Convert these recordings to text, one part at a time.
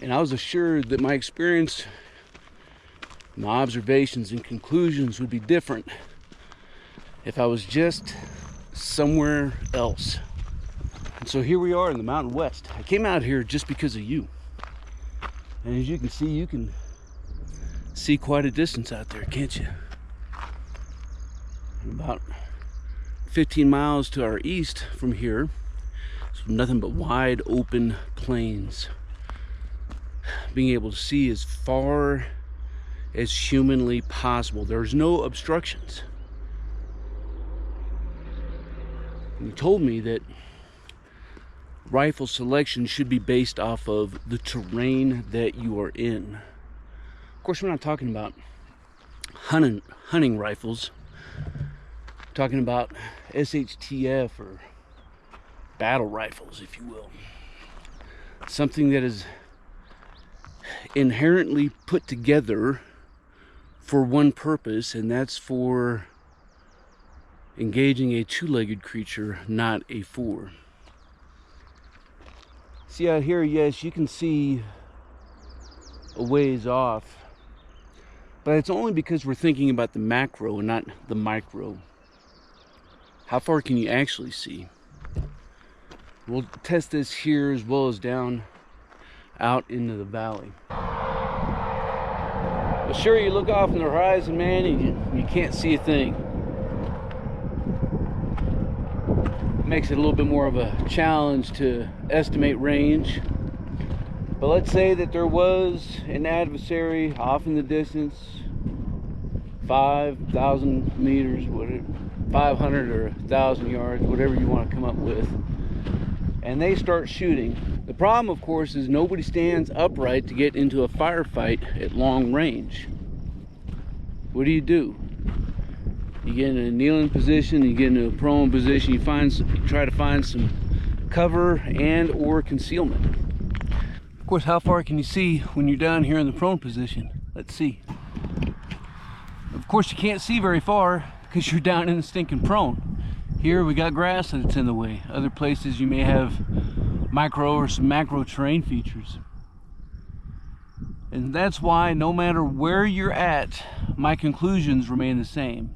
And I was assured that my experience, my observations and conclusions would be different if I was just somewhere else. And so here we are in the Mountain West. I came out here just because of you. And as you can see quite a distance out there, can't you? About 15 miles to our east from here, so nothing but wide open plains. Being able to see as far as humanly possible. There's no obstructions. And you told me that rifle selection should be based off of the terrain that you are in. Of course, we're not talking about hunting rifles. We're talking about SHTF or battle rifles, if you will. Something that is inherently put together for one purpose, and that's for engaging a two-legged creature, not a four. See out here, yes, you can see a ways off, but it's only because we're thinking about the macro and not the micro. How far can you actually see? We'll test this here as well as down out into the valley. But sure, you look off in the horizon, man, and you can't see a thing. Makes it a little bit more of a challenge to estimate range. But let's say that there was an adversary off in the distance, 5,000 meters, whatever, 500 or 1,000 yards, whatever you want to come up with, and they start shooting. The problem, of course, is nobody stands upright to get into a firefight at long range. What do? You get in a kneeling position, you get into a prone position, you try to find some cover and or concealment. Of course, how far can you see when you're down here in the prone position? Let's see. Of course, you can't see very far because you're down in the stinking prone. Here we got grass that's in the way. Other places you may have micro or some macro terrain features. And that's why no matter where you're at, my conclusions remain the same.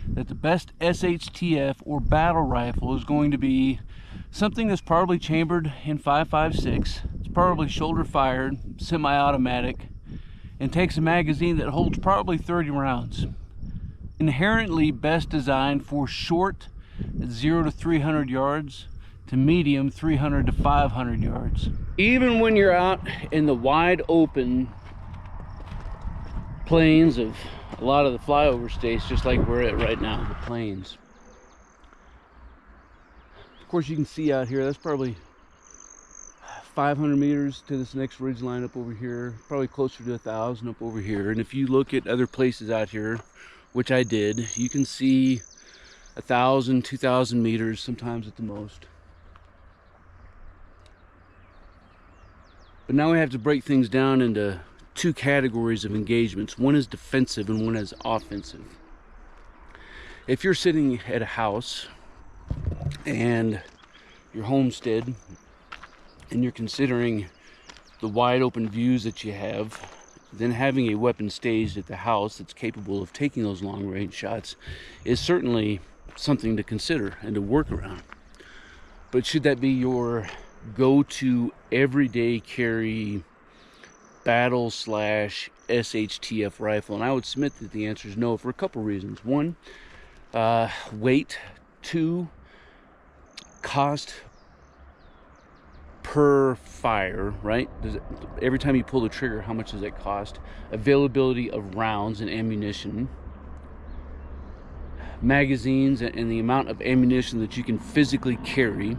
That the best SHTF or battle rifle is going to be something that's probably chambered in 5.56. It's probably shoulder fired, semi-automatic, and takes a magazine that holds probably 30 rounds. Inherently best designed for short 0 to 300 yards to medium 300 to 500 yards. Even when you're out in the wide open plains of a lot of the flyover states, just like we're at right now, the plains. Of course, you can see out here, that's probably 500 meters to this next ridge line up over here, probably closer to 1,000 up over here. And if you look at other places out here, which I did, you can see 1,000, 2,000 meters, sometimes at the most. But now we have to break things down into two categories of engagements. One is defensive and one is offensive. If you're sitting at a house and you're homestead and you're considering the wide open views that you have, then having a weapon staged at the house that's capable of taking those long range shots is certainly something to consider and to work around. But should that be your go-to everyday carry battle / SHTF rifle? And I would submit that the answer is no, for a couple reasons. One, weight. Two, cost per fire, right? Every time you pull the trigger, how much does it cost? Availability of rounds and ammunition, magazines, and the amount of ammunition that you can physically carry.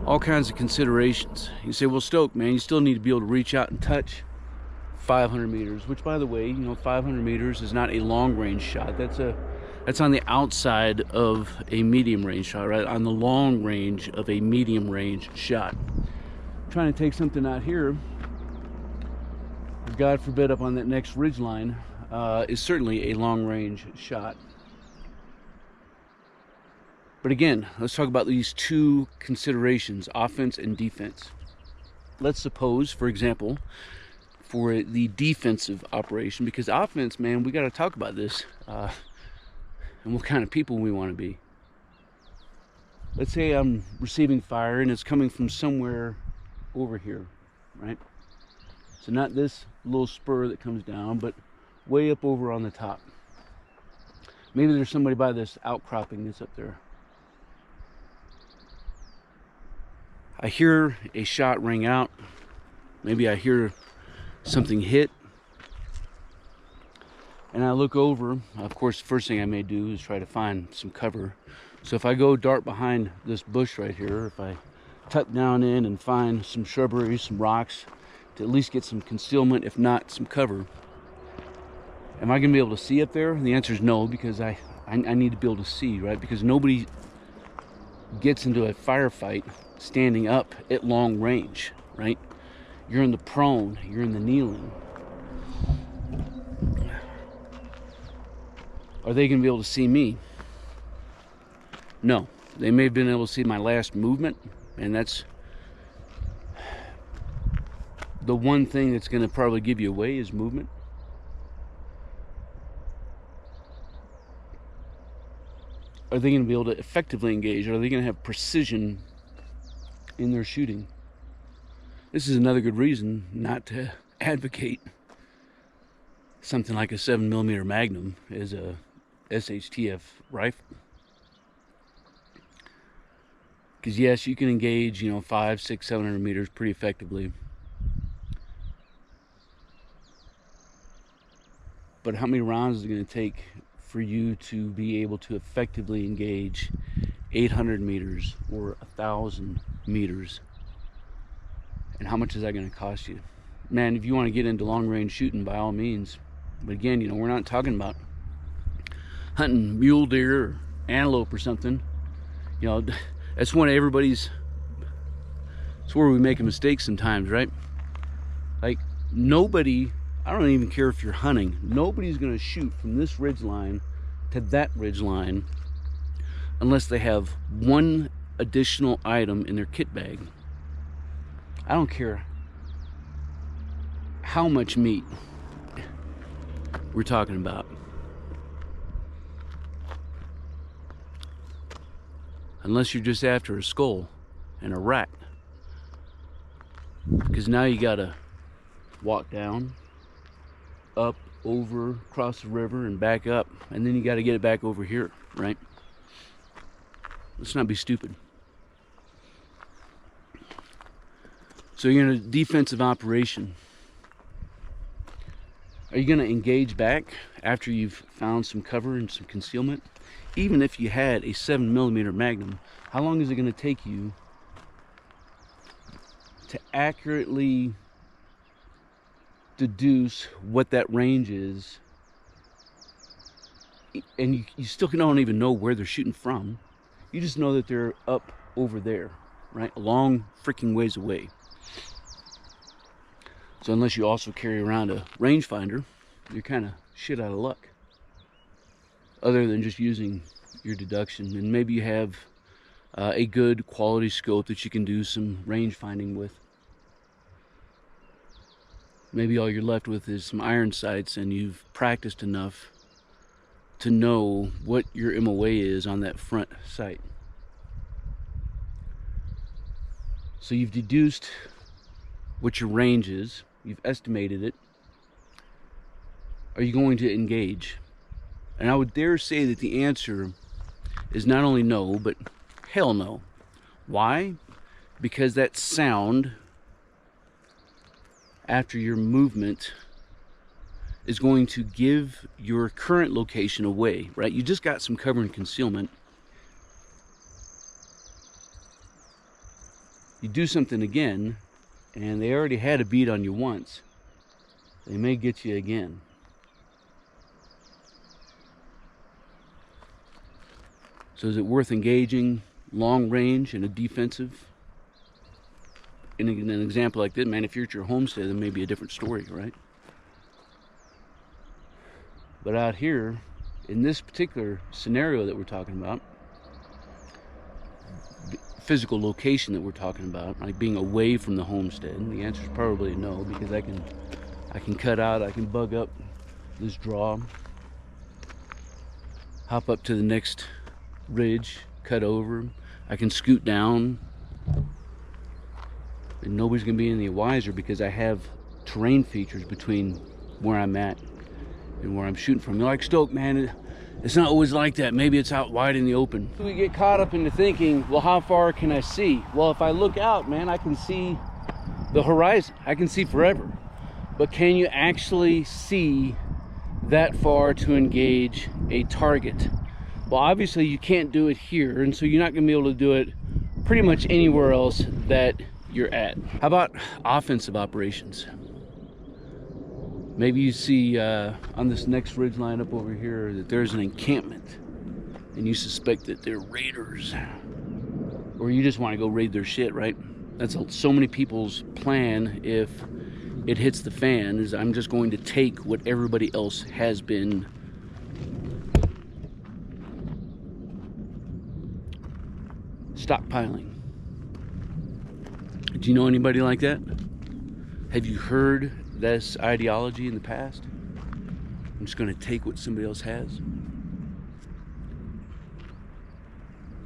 All kinds of considerations. You say, well, Stoke, man, you still need to be able to reach out and touch 500 meters, which, by the way, 500 meters is not a long range shot. That's on the outside of a medium range shot, right? On the long range of a medium range shot. Trying to take something out here, God forbid, up on that next ridge line, is certainly a long range shot. But again, let's talk about these two considerations, offense and defense. Let's suppose, for example, for the defensive operation, because offense, man, we got to talk about this and what kind of people we want to be. Let's say I'm receiving fire and it's coming from somewhere over here, right? So not this little spur that comes down, but way up over on the top. Maybe there's somebody by this outcropping that's up there. I hear a shot ring out. Maybe I hear something hit. And I look over. Of course, the first thing I may do is try to find some cover. So if I go dart behind this bush right here, if I tuck down in and find some shrubbery, some rocks, to at least get some concealment, if not some cover, am I going to be able to see up there? And the answer is no, because I need to be able to see, right? Because nobody gets into a firefight standing up at long range, right? You're in the prone, you're in the kneeling. Are they going to be able to see me? No. They may have been able to see my last movement, and that's the one thing that's going to probably give you away is movement. Are they going to be able to effectively engage? Are they going to have precision in their shooting? This is another good reason not to advocate something like a 7mm Magnum as a SHTF rifle. Because yes, you can engage, 500, 600, 700 meters pretty effectively. But how many rounds is it going to take for you to be able to effectively engage 800 meters or 1,000 meters? And how much is that going to cost you? Man, if you want to get into long range shooting, by all means. But again, we're not talking about hunting mule deer or antelope or something. That's one of everybody's, it's where we make a mistake sometimes, right? Like, nobody, I don't even care if you're hunting, nobody's going to shoot from this ridge line to that ridge line unless they have one additional item in their kit bag. I don't care how much meat we're talking about. Unless you're just after a skull and a rat. Because now you gotta walk down, up, over, across the river, and back up. And then you gotta get it back over here, right? Let's not be stupid. So you're in a defensive operation. Are you going to engage back after you've found some cover and some concealment? Even if you had a 7mm Magnum, how long is it going to take you to accurately deduce what that range is? And you still don't even know where they're shooting from. You just know that they're up over there, right? A long freaking ways away. So unless you also carry around a rangefinder, you're kind of shit out of luck. Other than just using your deduction. And maybe you have a good quality scope that you can do some range finding with. Maybe all you're left with is some iron sights and you've practiced enough to know what your MOA is on that front sight. So you've deduced what your range is. You've estimated it. Are you going to engage? And I would dare say that the answer is not only no, but hell no. Why? Because that sound after your movement is going to give your current location away, right? You just got some cover and concealment. You do something again, and they already had a bead on you once. They may get you again. So is it worth engaging long range in a defensive? In an example like this, man, if you're at your homestead, then maybe a different story, right? But out here, in this particular scenario that we're talking about, physical location that we're talking about, like being away from the homestead? And the answer is probably no, because I can cut out, I can bug up this draw, hop up to the next ridge, cut over, I can scoot down, and nobody's gonna be any wiser because I have terrain features between where I'm at and where I'm shooting from. You're like, Stoke, man, it's not always like that. Maybe it's out wide in the open. We get caught up into thinking, well, how far can I see? Well, if I look out, man, I can see the horizon. I can see forever. But can you actually see that far to engage a target? Well, obviously you can't do it here, and so you're not gonna be able to do it pretty much anywhere else that you're at. How about offensive operations? Maybe you see on this next ridge line up over here that there's an encampment, and you suspect that they're raiders, or you just want to go raid their shit, right? That's so many people's plan if it hits the fan, is I'm just going to take what everybody else has been stockpiling. Do you know anybody like that? Have you heard this ideology in the past? I'm just going to take what somebody else has.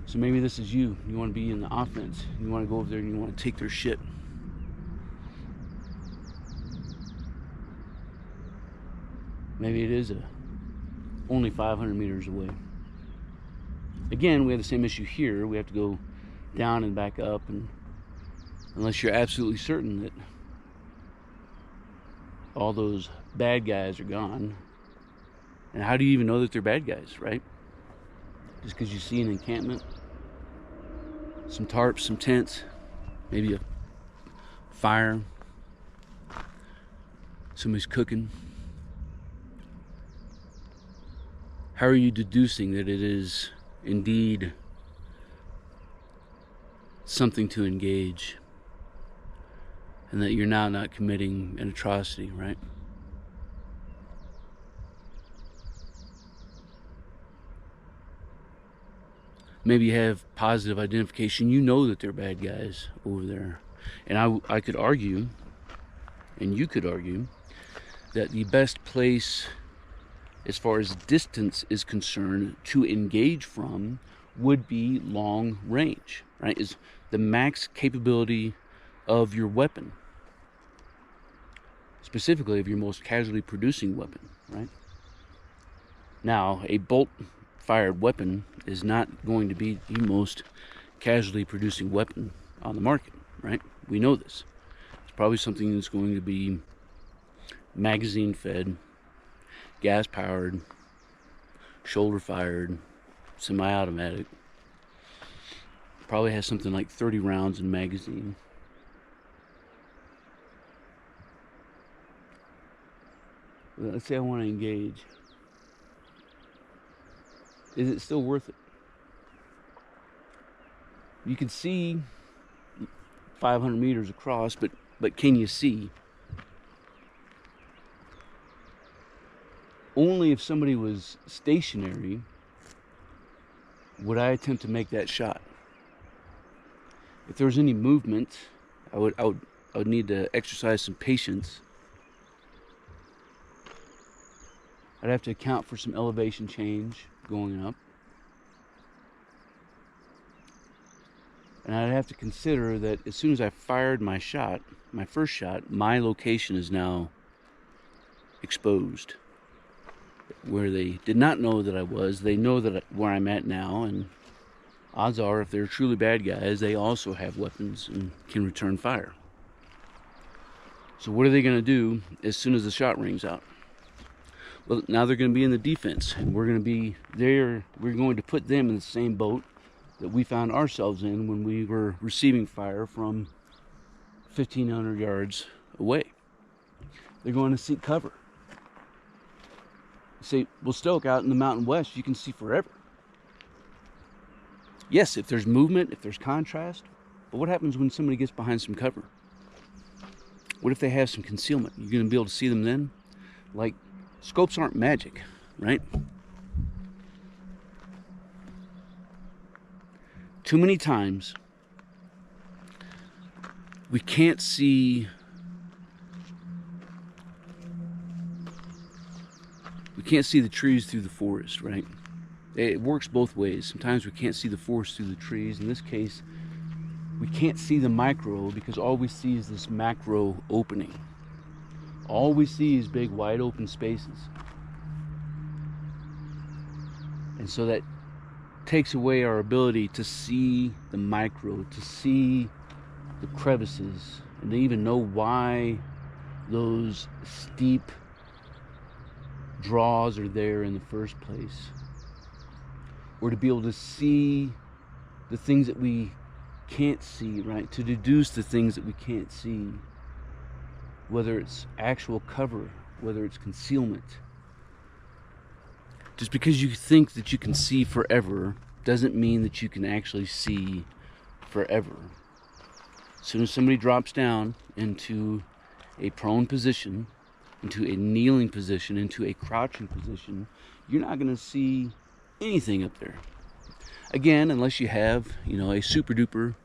So maybe this is you. You want to be in the offense. You want to go over there and you want to take their shit. Maybe it is only 500 meters away. Again, we have the same issue here. We have to go down and back up, and unless you're absolutely certain that all those bad guys are gone. And how do you even know that they're bad guys, right? Just because you see an encampment, some tarps, some tents, maybe a fire, somebody's cooking. How are you deducing that it is indeed something to engage, and that you're now not committing an atrocity, right? Maybe you have positive identification. You know that they're bad guys over there. And I could argue, and you could argue, that the best place as far as distance is concerned to engage from would be long range, right? Is the max capability of your weapon, specifically of your most casualty producing weapon, right? Now, a bolt fired weapon is not going to be the most casualty producing weapon on the market, right? We know this. It's probably something that's going to be magazine fed, gas powered, shoulder fired, semi-automatic. Probably has something like 30 rounds in magazine. Let's say I want to engage. Is it still worth it? You can see 500 meters across, but can you see? Only if somebody was stationary would I attempt to make that shot. If there was any movement, I would need to exercise some patience. I'd have to account for some elevation change going up. And I'd have to consider that as soon as I fired my shot, my first shot, my location is now exposed. Where they did not know that I was, they know that where I'm at now, and odds are if they're truly bad guys, they also have weapons and can return fire. So what are they going to do as soon as the shot rings out? Well, now they're going to be in the defense, and we're going to be there. We're going to put them in the same boat that we found ourselves in when we were receiving fire from 1,500 yards away. They're going to seek cover. Say, well, Stoke, out in the Mountain West, you can see forever. Yes, if there's movement, if there's contrast, but what happens when somebody gets behind some cover? What if they have some concealment? You're going to be able to see them then? Like, scopes aren't magic, right? Too many times we can't see the trees through the forest, right? It works both ways. Sometimes we can't see the forest through the trees. In this case, we can't see the micro because all we see is this macro opening. All we see is big wide open spaces. And so that takes away our ability to see the micro, to see the crevices, and to even know why those steep draws are there in the first place. Or to be able to see the things that we can't see, right? To deduce the things that we can't see. Whether it's actual cover, whether it's concealment. Just because you think that you can see forever doesn't mean that you can actually see forever. As soon as somebody drops down into a prone position, into a kneeling position, into a crouching position, you're not going to see anything up there. Again, unless you have, a super duper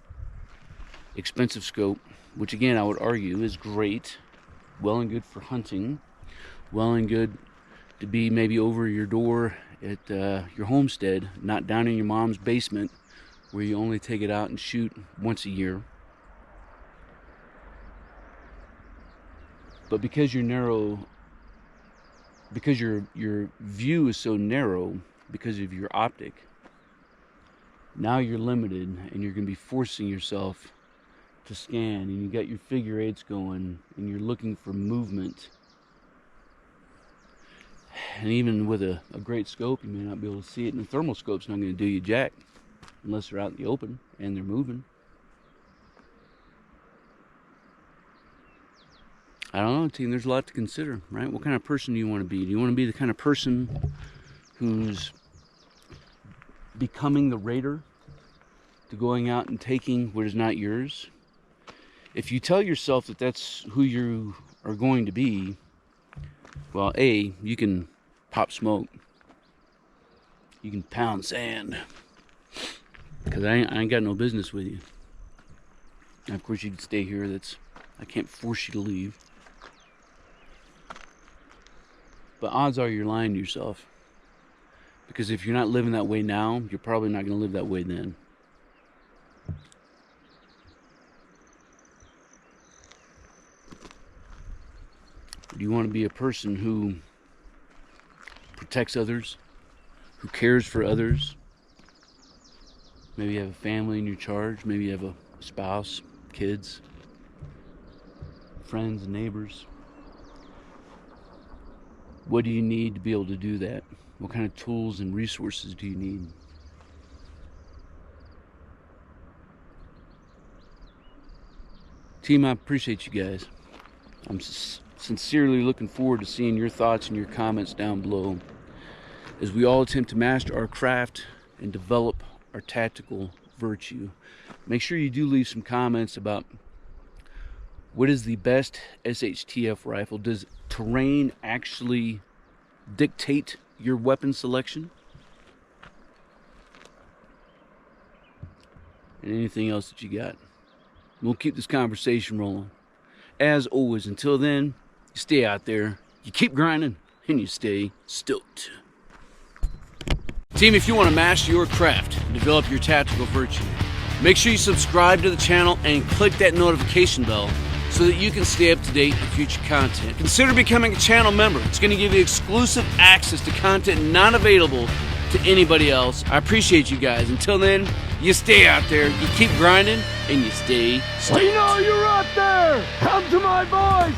expensive scope, which again I would argue is great, well and good for hunting, well and good to be maybe over your door at your homestead, not down in your mom's basement where you only take it out and shoot once a year. But because you're narrow, because your view is so narrow because of your optic, now you're limited and you're going to be forcing yourself to scan, and you got your figure eights going and you're looking for movement. And even with a great scope, you may not be able to see it, and the thermal scope's not going to do you jack unless they're out in the open and they're moving. I don't know, team, there's a lot to consider, right? What kind of person do you want to be? Do you want to be the kind of person who's becoming the raider, to going out and taking what is not yours? If you tell yourself that that's who you are going to be, well, A, you can pop smoke. You can pound sand. Because I ain't got no business with you. And of course, you can stay here. I can't force you to leave. But odds are you're lying to yourself. Because if you're not living that way now, you're probably not going to live that way then. Do you want to be a person who protects others, who cares for others? Maybe you have a family in your charge, maybe you have a spouse, kids, friends, and neighbors. What do you need to be able to do that? What kind of tools and resources do you need? Team, I appreciate you guys. I'm sincerely looking forward to seeing your thoughts and your comments down below as we all attempt to master our craft and develop our tactical virtue. Make sure you do leave some comments about what is the best SHTF rifle. Does terrain actually dictate your weapon selection? And anything else that you got. We'll keep this conversation rolling. As always, until then, you stay out there, you keep grinding, and you stay stoked. Team, if you want to master your craft and develop your tactical virtue, make sure you subscribe to the channel and click that notification bell so that you can stay up to date with future content. Consider becoming a channel member. It's going to give you exclusive access to content not available to anybody else. I appreciate you guys. Until then, you stay out there, you keep grinding, and you stay stoked. We know you're out there! Come to my voice!